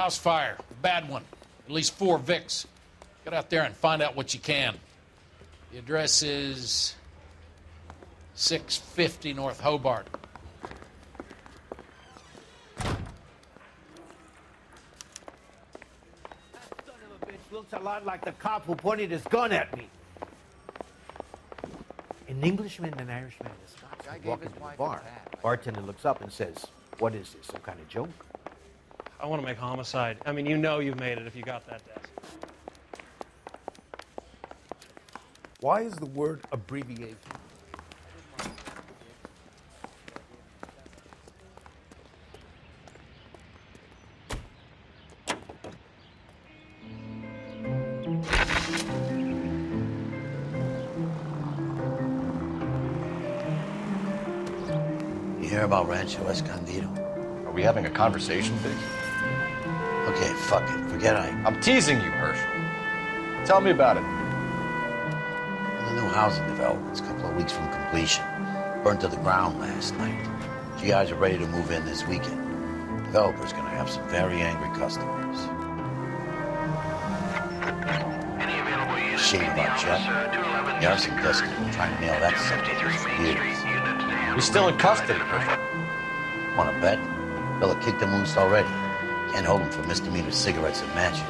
house fire. Bad one. At least 4 Vicks. Get out there and find out what you can. The address is 650 North Hobart. That son of a bitch looks a lot like the cop who pointed his gun at me. An Englishman and an Irishman in a Scotsman walk into the bar. Bartender looks up and says, "What is this, some kind of joke?" I want to make homicide. I mean, you know you've made it if you got that desk. Why is the word abbreviation? You hear about Rancho Escondido? Are we having a conversation, Biggs? Okay, fuck it. Forget I'm teasing you, Herschel. Tell me about it. The new housing development's a couple of weeks from completion. Burnt to the ground last night. GIs are ready to move in this weekend. Developer's gonna have some very angry customers. Shame about Jeff. The arson desk has been trying to nail that subject for years. He's still in custody, Herschel. Wanna bet? Fella kicked him loose already. Can't hold him for misdemeanor cigarettes and matches.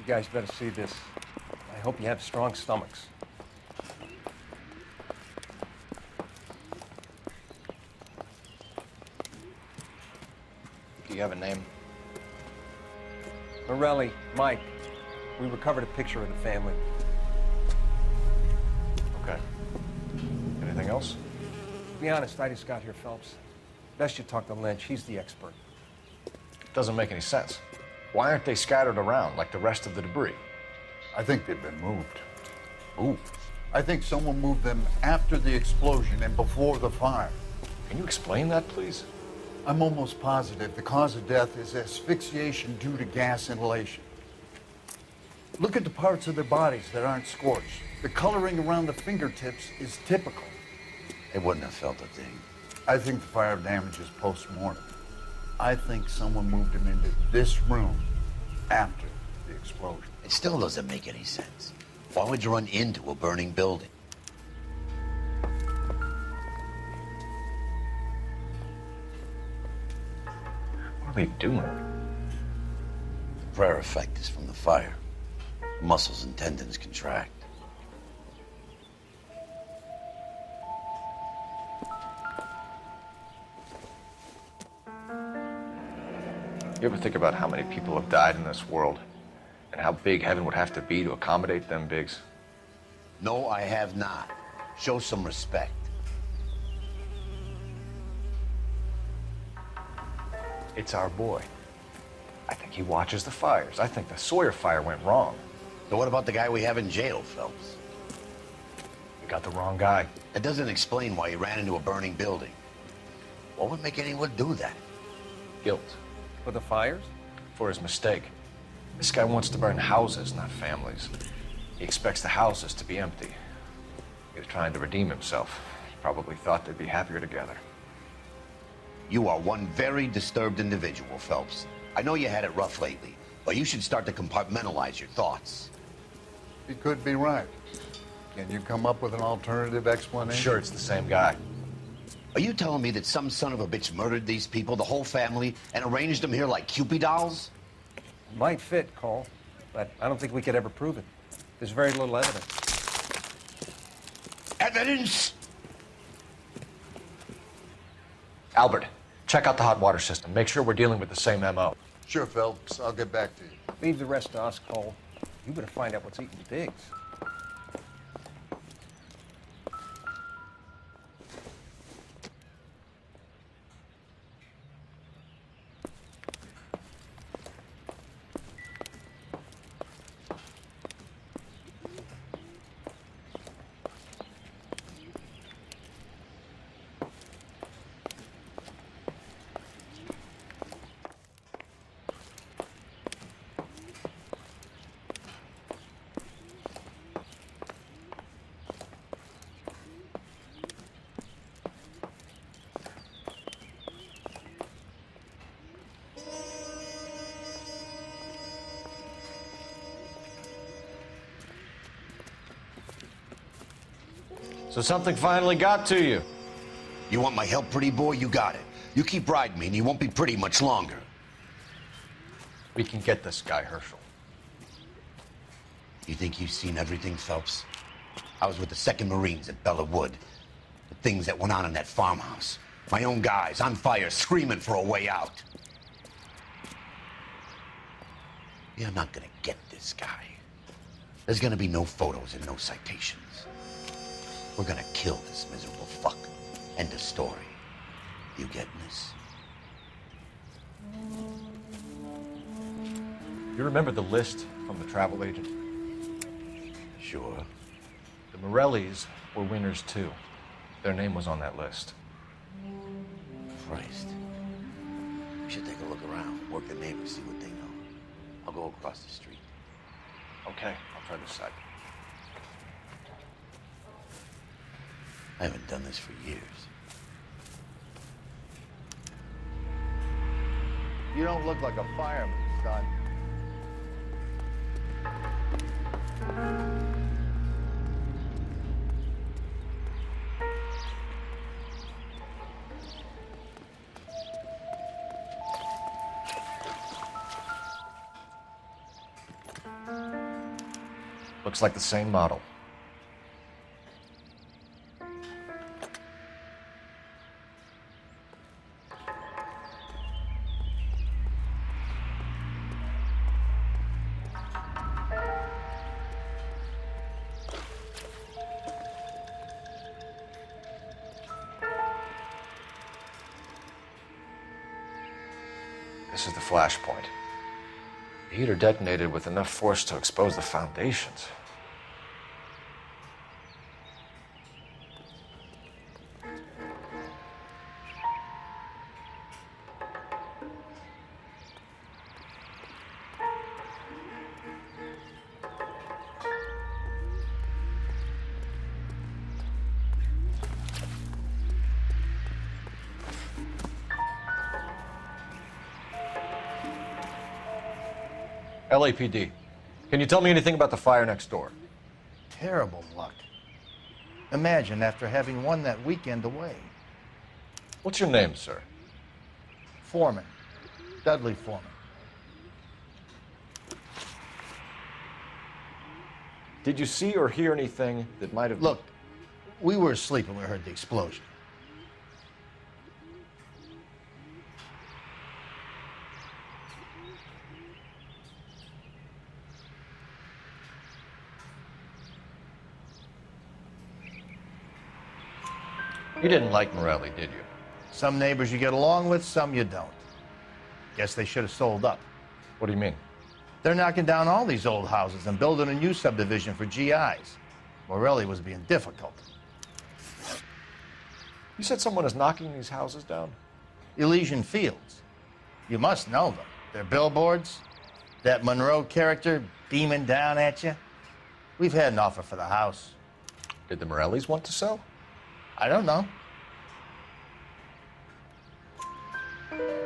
You guys better see this. I hope you have strong stomachs. Do you have a name? Morelli, Mike. We recovered a picture of the family. Okay. Anything else? To be honest, I just got here, Phelps. Best you talk to Lynch. He's the expert. Doesn't make any sense. Why aren't they scattered around like the rest of the debris? I think they've been moved. Ooh. I think someone moved them after the explosion and before the fire. Can you explain that, please? I'm almost positive the cause of death is asphyxiation due to gas inhalation. Look at the parts of their bodies that aren't scorched. The coloring around the fingertips is typical. They wouldn't have felt a thing. I think the fire damage is post-mortem. I think someone moved him into this room after the explosion. It still doesn't make any sense. Why would you run into a burning building? What are they doing? The prayer effect is from the fire. Muscles and tendons contract. You ever think about how many people have died in this world and how big heaven would have to be to accommodate them, Biggs? No, I have not. Show some respect. It's our boy. I think he watches the fires. I think the Sawyer fire went wrong. So what about the guy we have in jail, Phelps? We got the wrong guy. That doesn't explain why he ran into a burning building. What would make anyone do that? Guilt. For the fires? For his mistake. This guy wants to burn houses, not families. He expects the houses to be empty. He was trying to redeem himself. He probably thought they'd be happier together. You are one very disturbed individual, Phelps. I know you had it rough lately, but you should start to compartmentalize your thoughts. He could be right. Can you come up with an alternative explanation? Sure, it's the same guy. Are you telling me that some son of a bitch murdered these people, the whole family, and arranged them here like Cupid dolls? Might fit, Cole, but I don't think we could ever prove it. There's very little evidence. Evidence? Albert, check out the hot water system. Make sure we're dealing with the same MO. Sure, Phelps. I'll get back to you. Leave the rest to us, Cole. You better find out what's eating Biggs. So something finally got to you. You want my help, pretty boy? You got it. You keep riding me and you won't be pretty much longer. We can get this guy, Herschel. You think you've seen everything, Phelps? I was with the 2nd Marines at Bella Wood. The things that went on in that farmhouse. My own guys on fire, screaming for a way out. You're not gonna get this guy. There's gonna be no photos and no citations. We're gonna kill this miserable fuck. End of story. You getting this? You remember the list from the travel agent? Sure. The Morellis were winners too. Their name was on that list. Christ. We should take a look around, work the neighbors, see what they know. I'll go across the street. Okay, I'll try this side. I haven't done this for years. You don't look like a fireman, son. Looks like the same model. This is the flash point. The heater detonated with enough force to expose the foundations. LAPD, can you tell me anything about the fire next door? Terrible luck. Imagine after having won that weekend away. What's your name, sir? Foreman. Dudley Foreman. Did you see or hear anything that might have... Look, we were asleep when we heard the explosion. You didn't like Morelli, did you? Some neighbors you get along with, some you don't. Guess they should have sold up. What do you mean? They're knocking down all these old houses and building a new subdivision for GIs. Morelli was being difficult. You said someone is knocking these houses down? Elysian Fields. You must know them. Their billboards, that Monroe character beaming down at you. We've had an offer for the house. Did the Morellis want to sell? I don't know.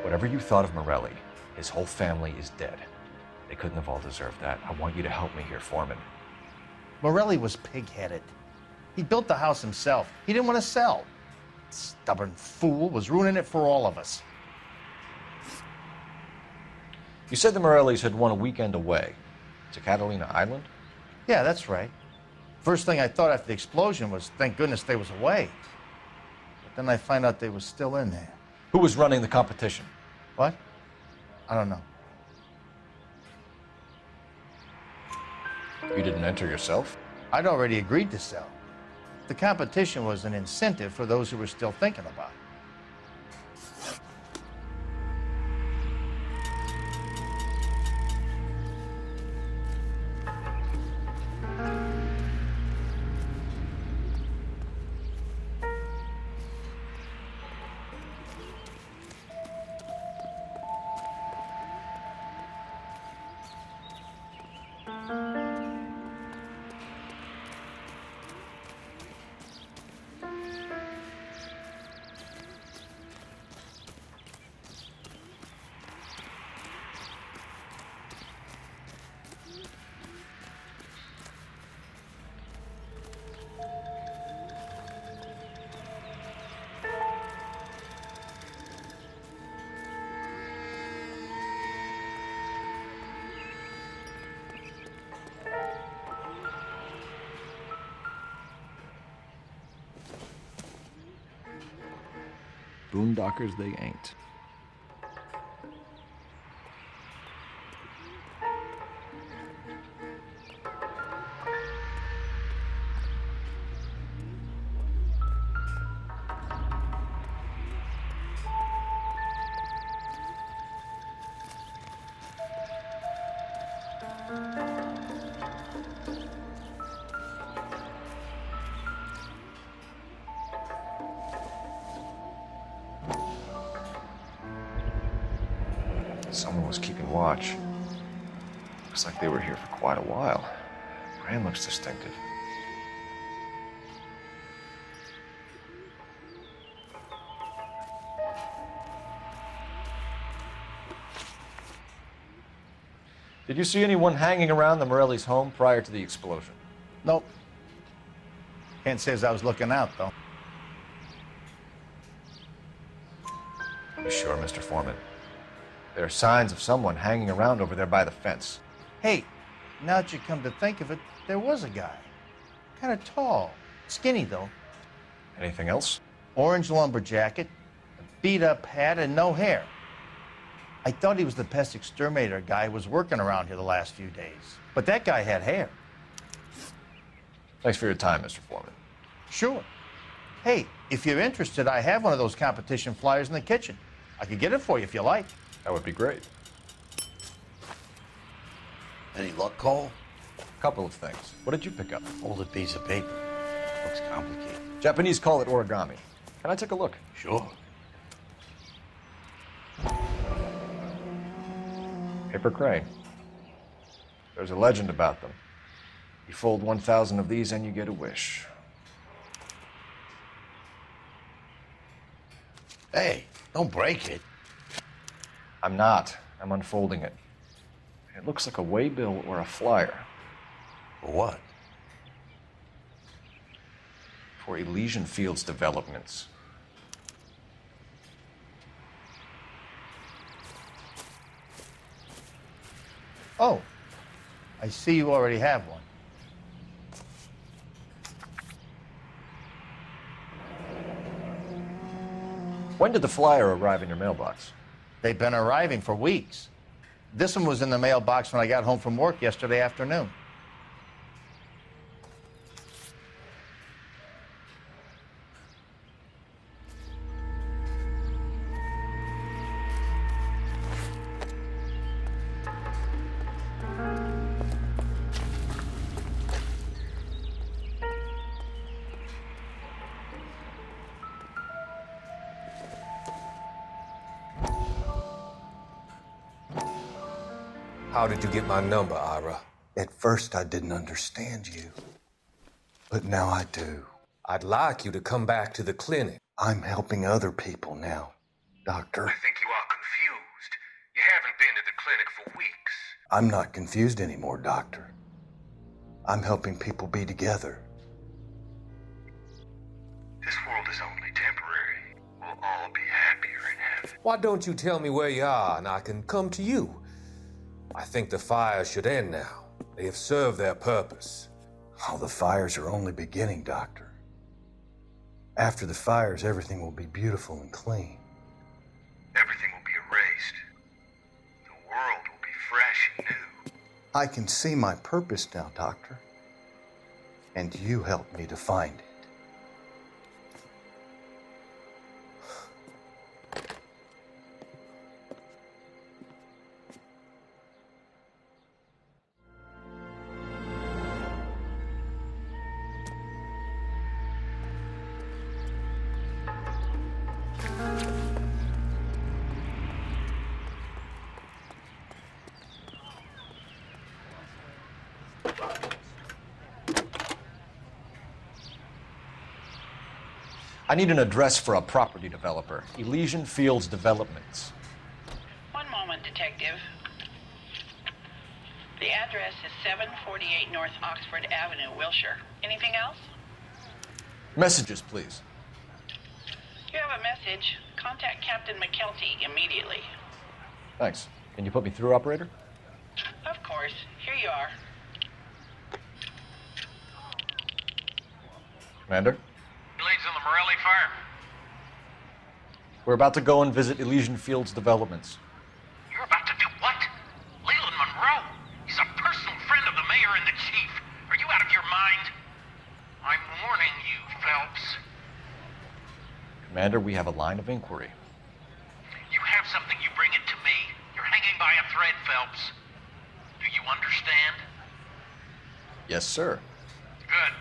Whatever you thought of Morelli, his whole family is dead. They couldn't have all deserved that. I want you to help me here, Foreman. Morelli was pig-headed. He built the house himself. He didn't want to sell. Stubborn fool was ruining it for all of us. You said the Morellis had won a weekend away to Catalina Island? Yeah, that's right. First thing I thought after the explosion was, thank goodness they was away. But then I find out they was still in there. Who was running the competition? What? I don't know. You didn't enter yourself? I'd already agreed to sell. The competition was an incentive for those who were still thinking about it. boondockers they ain't. Someone was keeping watch. Looks like they were here for quite a while. Brand looks distinctive. Did you see anyone hanging around the Morelli's home prior to the explosion? Nope. Can't say as I was looking out, though. You sure, Mr. Foreman? There are signs of someone hanging around over there by the fence. Hey, now that you come to think of it, there was a guy. Kind of tall. Skinny, though. Anything else? Orange lumber jacket, a beat-up hat, and no hair. I thought he was the pest exterminator guy who was working around here the last few days. But that guy had hair. Thanks for your time, Mr. Foreman. Sure. Hey, if you're interested, I have one of those competition flyers in the kitchen. I could get it for you if you like. That would be great. Any luck, Cole? Couple of things. What did you pick up? Folded piece of paper. Looks complicated. Japanese call it origami. Can I take a look? Sure. Paper crane. There's a legend about them. You fold 1,000 of these and you get a wish. Hey, don't break it. I'm not. I'm unfolding it. It looks like a waybill or a flyer. For what? For Elysian Fields developments. Oh, I see you already have one. When did the flyer arrive in your mailbox? They've been arriving for weeks. This one was in the mailbox when I got home from work yesterday afternoon. How did you get my number, Ira? At first, I didn't understand you. But now I do. I'd like you to come back to the clinic. I'm helping other people now, Doctor. I think you are confused. You haven't been to the clinic for weeks. I'm not confused anymore, Doctor. I'm helping people be together. This world is only temporary. We'll all be happier in heaven. Why don't you tell me where you are and I can come to you? I think the fires should end now. They have served their purpose. Oh, the fires are only beginning, Doctor. After the fires, everything will be beautiful and clean. Everything will be erased. The world will be fresh and new. I can see my purpose now, Doctor. And you helped me to find it. I need an address for a property developer. Elysian Fields Developments. One moment, Detective. The address is 748 North Oxford Avenue, Wilshire. Anything else? Messages, please. You have a message. Contact Captain McKelty immediately. Thanks. Can you put me through, operator? Of course. Here you are. Commander? Leads on the Morelli fire. We're about to go and visit Elysian Fields Developments. You're about to do what? Leland Monroe? He's a personal friend of the mayor and the chief. Are you out of your mind? I'm warning you, Phelps. Commander, we have a line of inquiry. You have something, you bring it to me. You're hanging by a thread, Phelps. Do you understand? Yes, sir. Good.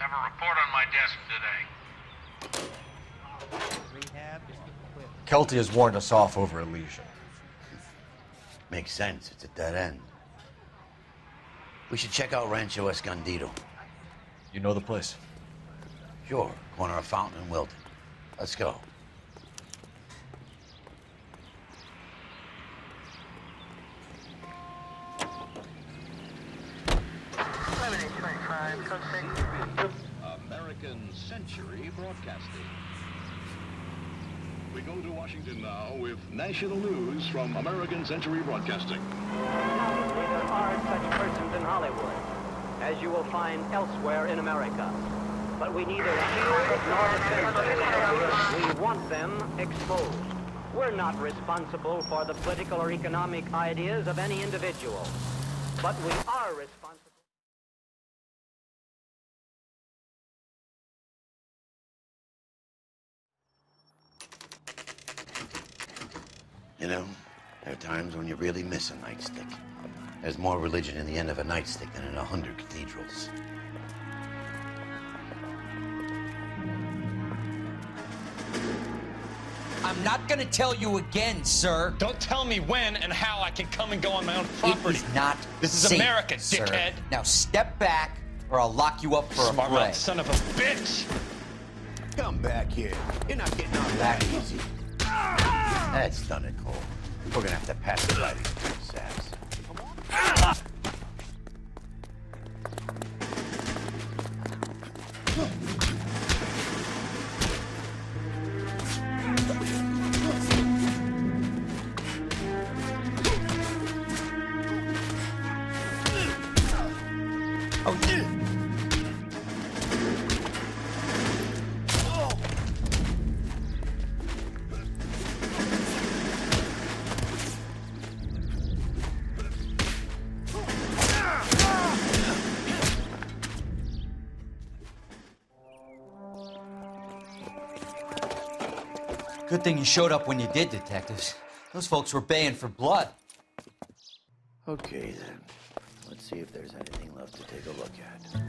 Have a report on my desk today. Kelty has warned us off over Elysian. Makes sense. It's a dead end. We should check out Rancho Escondido. You know the place? Sure. Corner of Fountain and Wilton. Let's go. American Century Broadcasting. We go to Washington now with national news from American Century Broadcasting. There are such persons in Hollywood, as you will find elsewhere in America. But we neither shield nor defend them. We want them exposed. We're not responsible for the political or economic ideas of any individual. But we are responsible. You know, there are times when you really miss a nightstick. There's more religion in the end of a nightstick than in 100 cathedrals. I'm not gonna tell you again, sir. Don't tell me when and how I can come and go on my own property. It is not This is safe, America, sir. dickhead. Now step back, or I'll lock you up for Smart a fray. mouth son of a bitch! Come back here. You're not getting off that easy. That's done it, Cole. We're gonna have to pass the lighting saps. Good thing you showed up when you did, detectives. Those folks were baying for blood. Okay, then. Let's see if there's anything left to take a look at.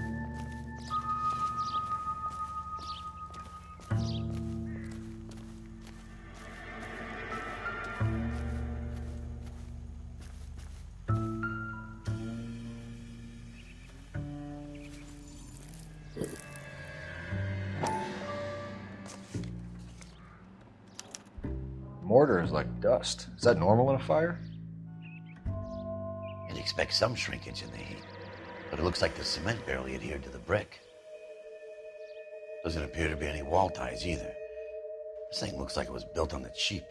Mortar is like dust. Is that normal in a fire? You'd expect some shrinkage in the heat, but it looks like the cement barely adhered to the brick. Doesn't appear to be any wall ties either. This thing looks like it was built on the cheap.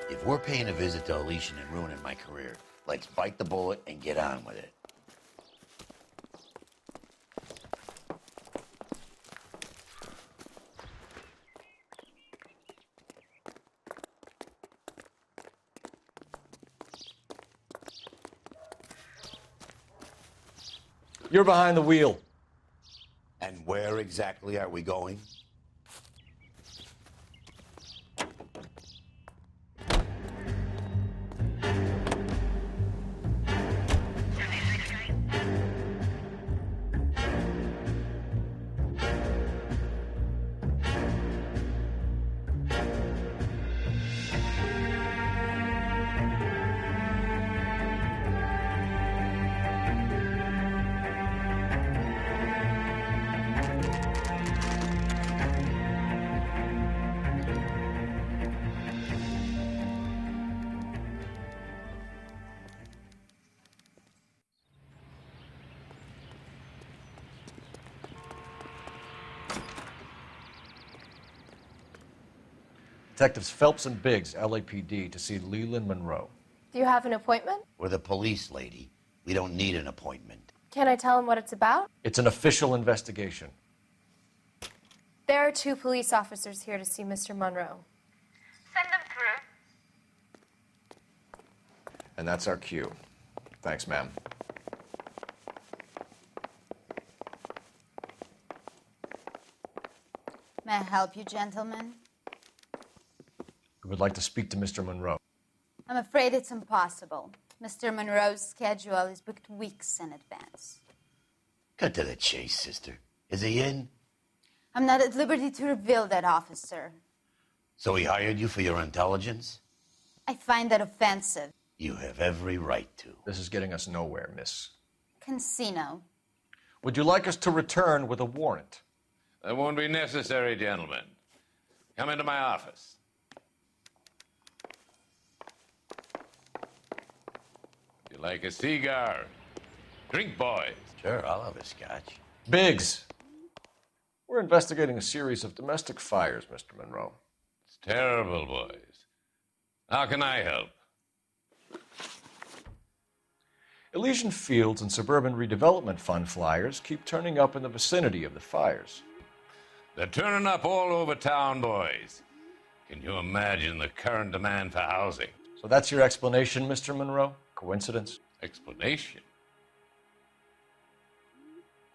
If we're paying a visit to Elysian and ruining my career, let's bite the bullet and get on with it. You're behind the wheel. And where exactly are we going? Detectives Phelps and Biggs, LAPD, to see Leland Monroe. Do you have an appointment? We're the police, lady. We don't need an appointment. Can I tell him what it's about? It's an official investigation. There are 2 police officers here to see Mr. Monroe. Send them through. And that's our cue. Thanks, ma'am. May I help you, gentlemen? We would like to speak to Mr. Monroe. I'm afraid it's impossible. Mr. Monroe's schedule is booked weeks in advance. Cut to the chase, sister. Is he in? I'm not at liberty to reveal that, officer. So he hired you for your intelligence? I find that offensive. You have every right to. This is getting us nowhere, miss. Casino. Would you like us to return with a warrant? That won't be necessary, gentlemen. Come into my office. Would you like a cigar? Drink, boys. Sure, I'll have a scotch. Biggs! We're investigating a series of domestic fires, Mr. Monroe. It's terrible, boys. How can I help? Elysian Fields and Suburban Redevelopment Fund flyers keep turning up in the vicinity of the fires. They're turning up all over town, boys. Can you imagine the current demand for housing? So that's your explanation, Mr. Monroe? Coincidence? Explanation?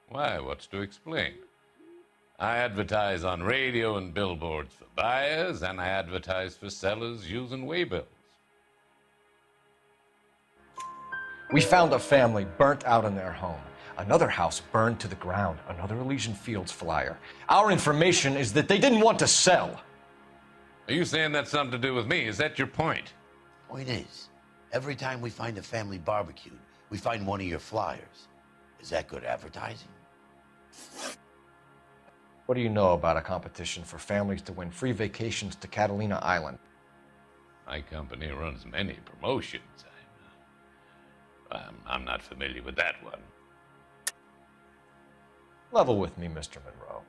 Why, what's to explain? I advertise on radio and billboards for buyers, and I advertise for sellers using waybills. We found a family burnt out in their home. Another house burned to the ground. Another Elysian Fields flyer. Our information is that they didn't want to sell. Are you saying that's something to do with me? Is that your point? Point is, every time we find a family barbecued, we find one of your flyers. Is that good advertising? What do you know about a competition for families to win free vacations to Catalina Island? My company runs many promotions. I'm not familiar with that one. Level with me, Mr. Monroe.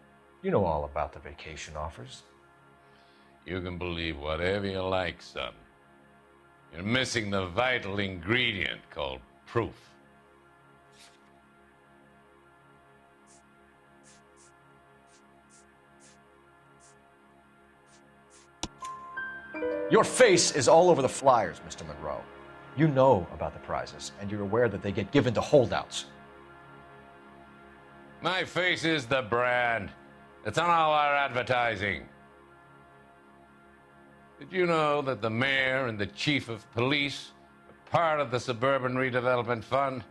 You know all about the vacation offers. You can believe whatever you like, son. You're missing the vital ingredient called proof. Your face is all over the flyers, Mr. Monroe. You know about the prizes, and you're aware that they get given to holdouts. My face is the brand. It's on all our advertising. Did you know that the mayor and the chief of police are part of the Suburban Redevelopment Fund? Do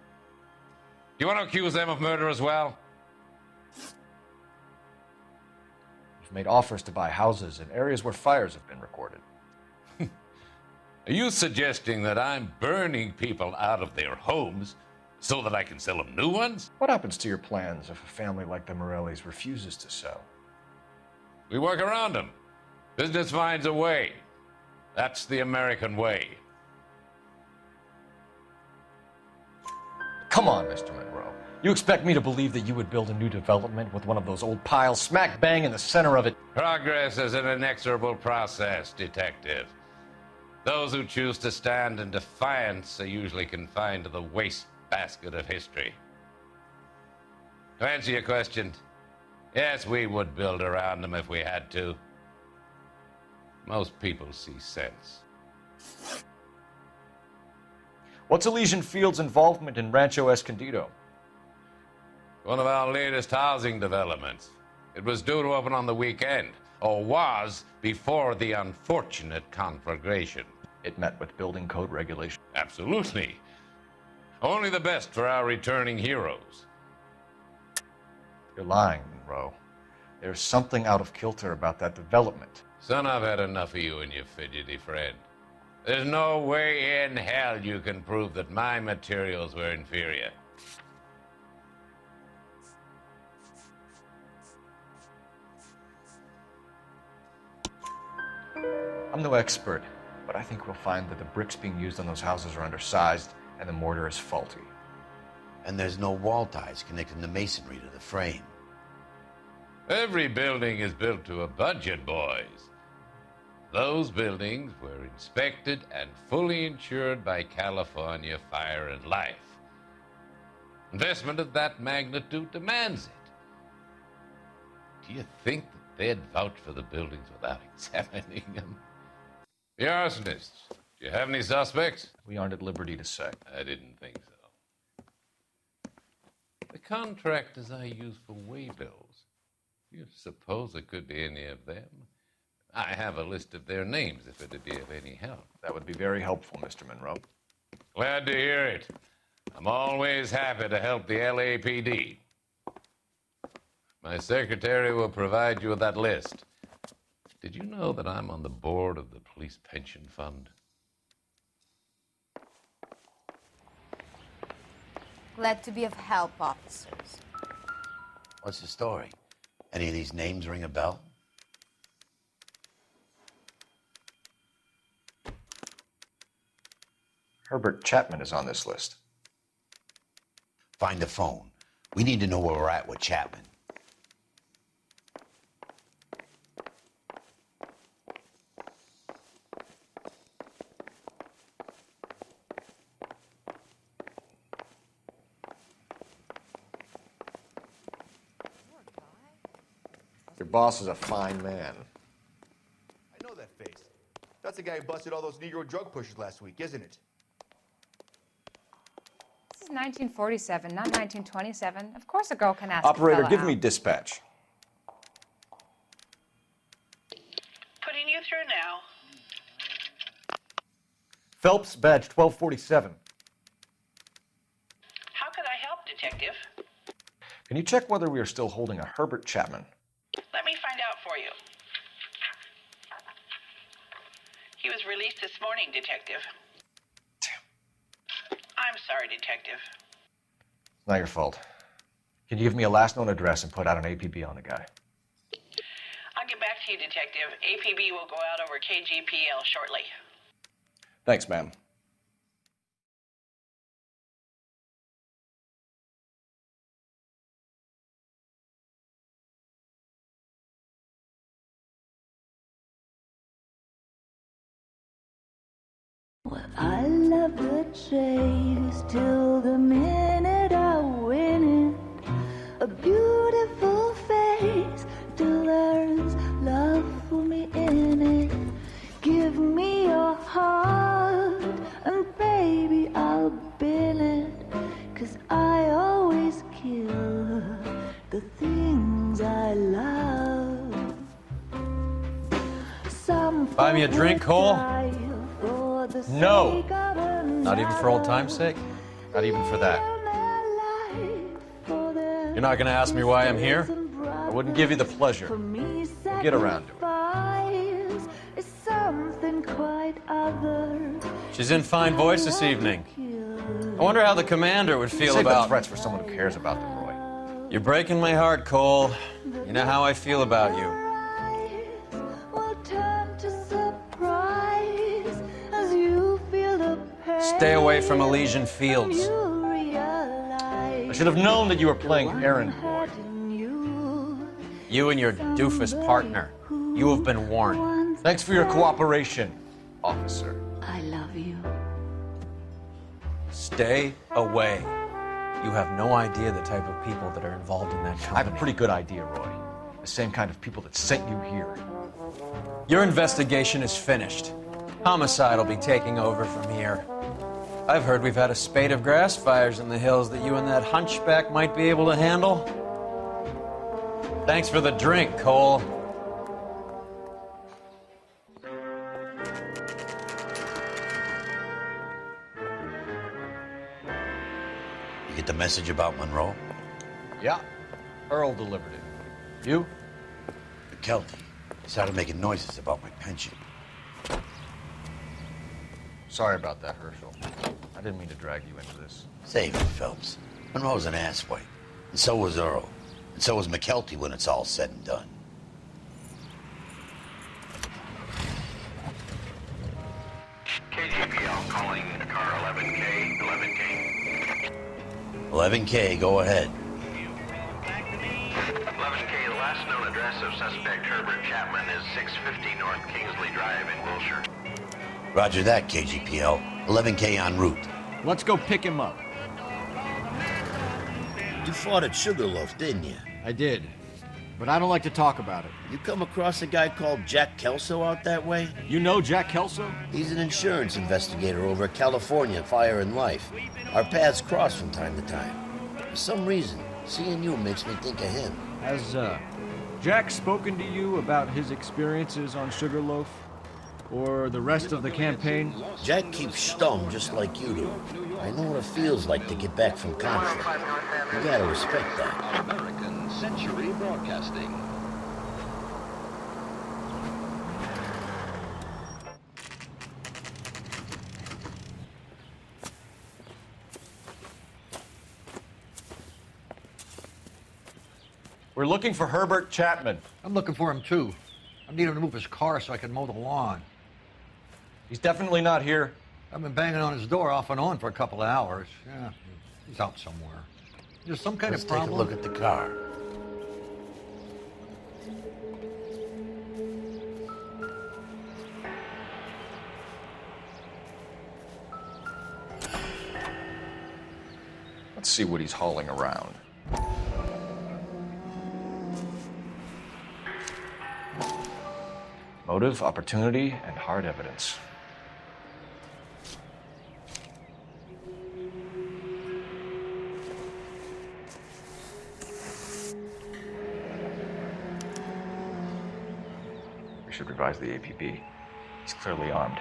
you want to accuse them of murder as well? You've made offers to buy houses in areas where fires have been recorded. Are you suggesting that I'm burning people out of their homes so that I can sell them new ones? What happens to your plans if a family like the Morellis refuses to sell? We work around them. Business finds a way. That's the American way. Come on, Mr. Monroe. You expect me to believe that you would build a new development with one of those old piles smack bang in the center of it? Progress is an inexorable process, detective. Those who choose to stand in defiance are usually confined to the wastebasket of history. To answer your question, yes, we would build around them if we had to. Most people see sense. What's Elysian Fields' involvement in Rancho Escondido? One of our latest housing developments. It was due to open on the weekend, or was before the unfortunate conflagration. It met with building code regulation. Absolutely. Only the best for our returning heroes. You're lying, Monroe. There's something out of kilter about that development. Son, I've had enough of you and your fidgety friend. There's no way in hell you can prove that my materials were inferior. I'm no expert, but I think we'll find that the bricks being used on those houses are undersized and the mortar is faulty. And there's no wall ties connecting the masonry to the frame. Every building is built to a budget, boys. Those buildings were inspected and fully insured by California Fire and Life. Investment of that magnitude demands it. Do you think that they'd vouch for the buildings without examining them? The arsonists, do you have any suspects? We aren't at liberty to say. I didn't think so. The contractors I use for waybills, do you suppose it could be any of them? I have a list of their names if it'd be of any help. That would be very helpful, Mr. Monroe. Glad to hear it. I'm always happy to help the LAPD. My secretary will provide you with that list. Did you know that I'm on the board of the Police Pension Fund? Glad to be of help, officers. What's the story? Any of these names ring a bell? Herbert Chapman is on this list. Find the phone. We need to know where we're at with Chapman. Your boss is a fine man. I know that face. That's the guy who busted all those Negro drug pushers last week, isn't it? This is 1947, not 1927. Of course a girl can ask Operator, a fella give out. me dispatch. Putting you through now. Phelps, badge 1247. How could I help, Detective? Can you check whether we are still holding a Herbert Chapman? Let me find out for you. He was released this morning, Detective. I'm sorry, Detective. It's not your fault. Can you give me a last known address and put out an APB on the guy? I'll get back to you, Detective. APB will go out over KGPL shortly. Thanks, ma'am. I love the chase till the minute I win it. A beautiful face till there's love for me in it. Give me your heart and baby I'll bin it. 'Cause I always kill the things I love. Some Buy me a drink, Cole? No. Not even for old time's sake? Not even for that. You're not going to ask me why I'm here? I wouldn't give you the pleasure. We'll get around to it. She's in fine voice this evening. I wonder how the commander would feel Save about... the threats for someone who cares about them, Roy. You're breaking my heart, Cole. You know how I feel about you. Stay away from Elysian Fields. I should have known that you were playing errand boy. You and your doofus partner. You have been warned. Thanks for your cooperation, officer. I love you. Stay away. You have no idea the type of people that are involved in that company. I have a pretty good idea, Roy. The same kind of people that sent you here. Your investigation is finished. Homicide will be taking over from here. I've heard we've had a spate of grass fires in the hills that you and that hunchback might be able to handle. Thanks for the drink, Cole. You get the message about Monroe? Yeah. Earl delivered it. You? McKelty. He started making noises about my pension. Sorry about that, Herschel. I didn't mean to drag you into this. Save it, Phelps. Monroe's an asswipe. And so was Earl. And so was McKelty when it's all said and done. KGPL calling car 11K, 11K. 11K, go ahead. 11K, last known address of suspect Herbert Chapman is 650 North Kingsley Drive in Wilshire. Roger that, KGPL. 11K en route. Let's go pick him up. You fought at Sugarloaf, didn't you? I did, but I don't like to talk about it. You come across a guy called Jack Kelso out that way? You know Jack Kelso? He's an insurance investigator over at California Fire and Life. Our paths cross from time to time. For some reason, seeing you makes me think of him. Has Jack spoken to you about his experiences on Sugarloaf? Or the rest of the campaign? Jack keeps stum just like you do. I know what it feels like to get back from conflict. You gotta respect that. American Century Broadcasting. We're looking for Herbert Chapman. I'm looking for him too. I need him to move his car so I can mow the lawn. He's definitely not here. I've been banging on his door off and on for a couple of hours. Yeah, he's out somewhere. There's some kind Let's of problem. take a look at the car. Let's see what he's hauling around. Motive, opportunity, and hard evidence. We should revise the APB. He's clearly armed.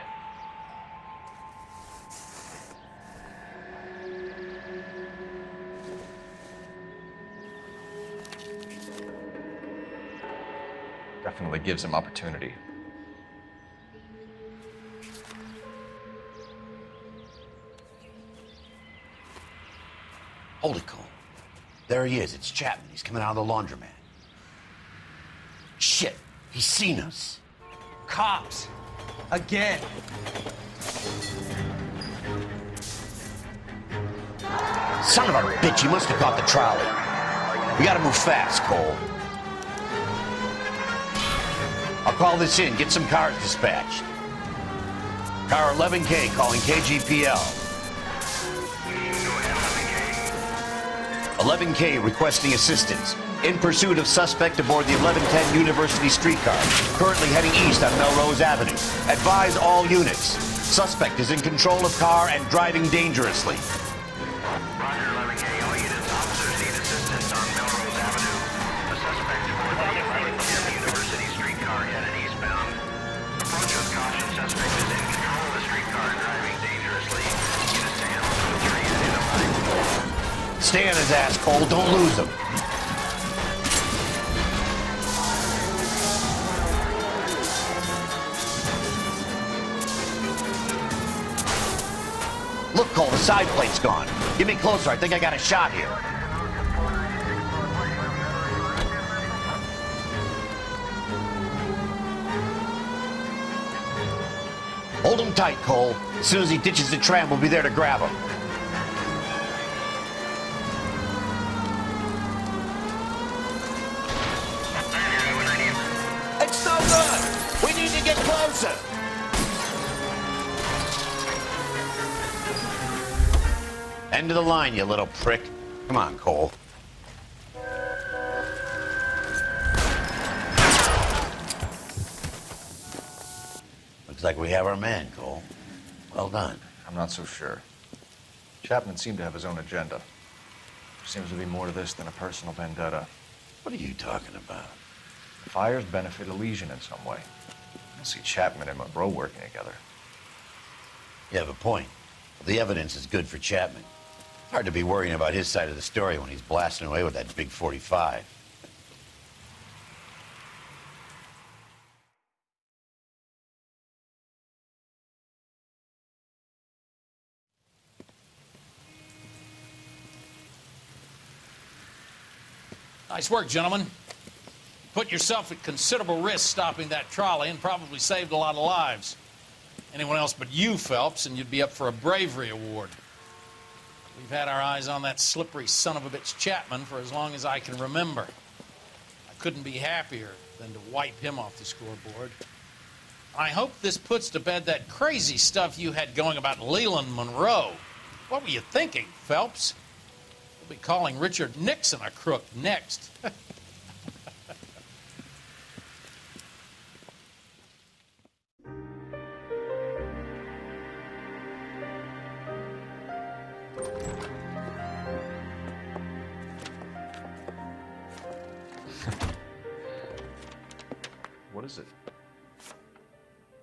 Definitely gives him opportunity. Hold it, Cole. There he is. It's Chapman. He's coming out of the laundromat. Shit. He's seen us. Cops. Again. Son of a bitch. He must have caught the trolley. We gotta move fast, Cole. I'll call this in. Get some cars dispatched. Car 11K calling KGPL. 11K requesting assistance. In pursuit of suspect aboard the 1110 University streetcar. Currently heading east on Melrose Avenue. Advise all units. Suspect is in control of car and driving dangerously. Roger, 11K. All units, officers need assistance on Melrose Avenue. The suspect aboard the 1110 University streetcar headed eastbound. Approach with caution. Suspect is in control of the streetcar and driving dangerously. Units to Hamilton 3 identified. Stay on his ass, Cole. Don't lose him. Look, Cole, the side plate's gone. Get me closer. I think I got a shot here. Hold him tight, Cole. As soon as he ditches the tram, we'll be there to grab him. It's no good. We need to get closer. End of the line, you little prick. Come on, Cole. Looks like we have our man, Cole. Well done. I'm not so sure. Chapman seemed to have his own agenda. There seems to be more to this than a personal vendetta. What are you talking about? The fires benefit Elysian in some way. I don't see Chapman and Monroe working together. You have a point. The evidence is good for Chapman. Hard to be worrying about his side of the story when he's blasting away with that big 45. Nice work, gentlemen. Put yourself at considerable risk stopping that trolley and probably saved a lot of lives. Anyone else but you, Phelps, and you'd be up for a bravery award. We've had our eyes on that slippery son of a bitch Chapman for as long as I can remember. I couldn't be happier than to wipe him off the scoreboard. I hope this puts to bed that crazy stuff you had going about Leland Monroe. What were you thinking, Phelps? We'll be calling Richard Nixon a crook next. What is it?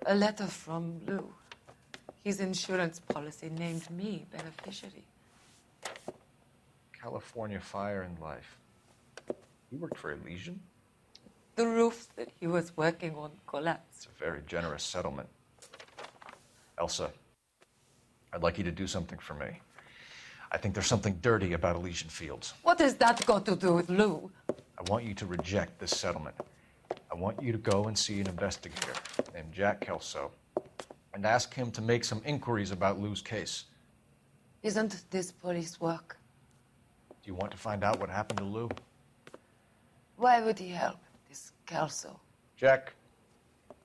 A letter from Lou. His insurance policy named me beneficiary. California Fire and Life. You worked for Elysian? The roofs that he was working on collapsed. It's a very generous settlement. Elsa, I'd like you to do something for me. I think there's something dirty about Elysian Fields. What has that got to do with Lou? I want you to reject this settlement. I want you to go and see an investigator named Jack Kelso and ask him to make some inquiries about Lou's case. Isn't this police work? Do you want to find out what happened to Lou? Why would he help this Kelso? Jack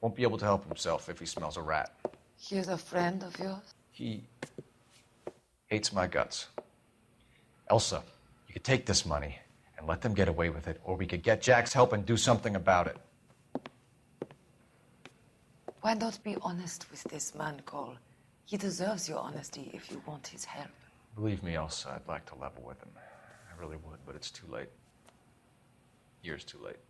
won't be able to help himself if he smells a rat. He's a friend of yours? He hates my guts. Elsa, you could take this money and let them get away with it, or we could get Jack's help and do something about it. Why not be honest with this man, Cole? He deserves your honesty if you want his help. Believe me, Elsa, I'd like to level with him. I really would, but it's too late. Years too late.